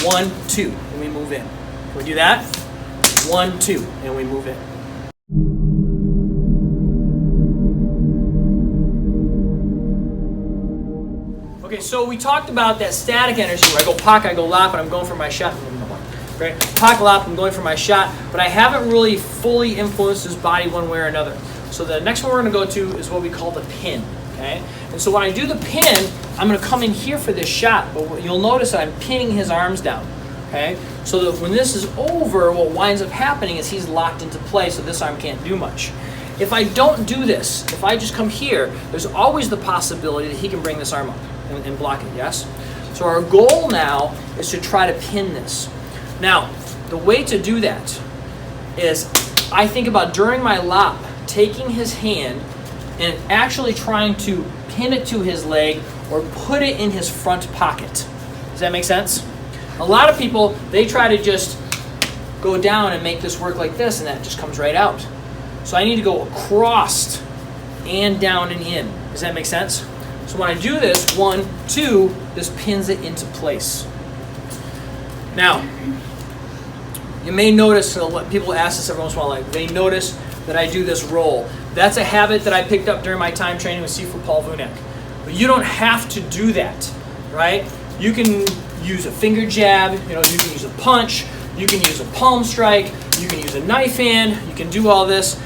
1, 2, and we move in. Can we do that? 1, 2, and we move in. Okay, so we talked about that static energy where I go Pak, I go Lop, and I'm going for my shot. Right? Pak, Lop, I'm going for my shot, but I haven't really fully influenced his body one way or another. So the next one we're going to go to is what we call the pin. Okay? And so when I do the pin, I'm going to come in here for this shot, but you'll notice that I'm pinning his arms down. Okay? So that when this is over, what winds up happening is he's locked into place, so this arm can't do much. If I don't do this, if I just come here, there's always the possibility that he can bring this arm up and block it, yes? So our goal now is to try to pin this. Now, the way to do that is I think about during my lop, taking his hand and actually trying to pin it to his leg or put it in his front pocket. Does that make sense? A lot of people, they try to just go down and make this work like this, and that just comes right out. So I need to go across and down and in. Does that make sense? So when I do this, 1, 2, this pins it into place. Now, you may notice, people ask this every once in a while, like they notice that I do this roll. That's a habit that I picked up during my time training with Sifu Paul Vunek. But you don't have to do that, right? You can use a finger jab, you can use a punch, you can use a palm strike, you can use a knife hand, you can do all this.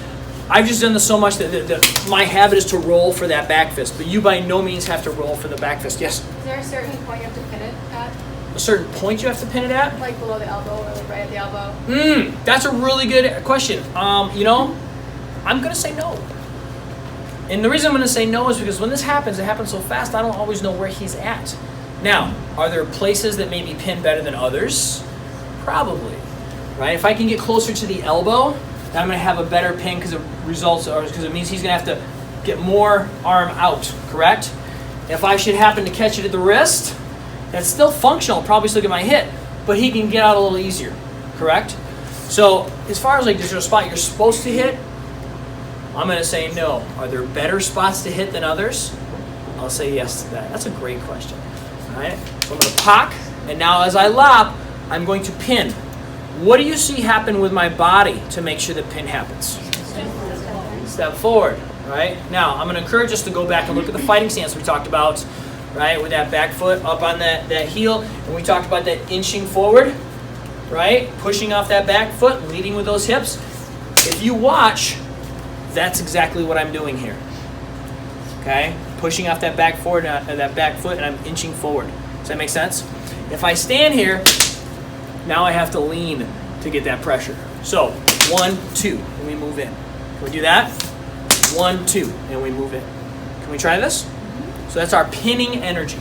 I've just done this so much that my habit is to roll for that back fist, but you by no means have to roll for the back fist. Yes? Is there a certain point you have to pin it at? A certain point you have to pin it at? Like below the elbow or like right at the elbow? That's a really good question. I'm going to say no. And the reason I'm going to say no is because when this happens, it happens so fast, I don't always know where he's at. Now, are there places that maybe pin better than others? Probably, right? If I can get closer to the elbow, then I'm going to have a better pin because it means he's going to have to get more arm out, correct? If I should happen to catch it at the wrist, that's still functional, probably still get my hit, but he can get out a little easier, correct? So as far as like, is there a spot you're supposed to hit? I'm going to say no. Are there better spots to hit than others? I'll say yes to that. That's a great question. All right, so I'm going to Pak, and now as I lop, I'm going to pin. What do you see happen with my body to make sure the pin happens? Step forward, right? Now, I'm going to encourage us to go back and look at the fighting stance we talked about, right? With that back foot up on that heel, and we talked about that inching forward, right? Pushing off that back foot, leading with those hips. If you watch, that's exactly what I'm doing here, okay? Pushing off that back foot, and I'm inching forward. Does that make sense? If I stand here, now I have to lean to get that pressure. So 1, 2, and we move in. Can we do that? 1, 2, and we move in. Can we try this? So that's our pinning energy.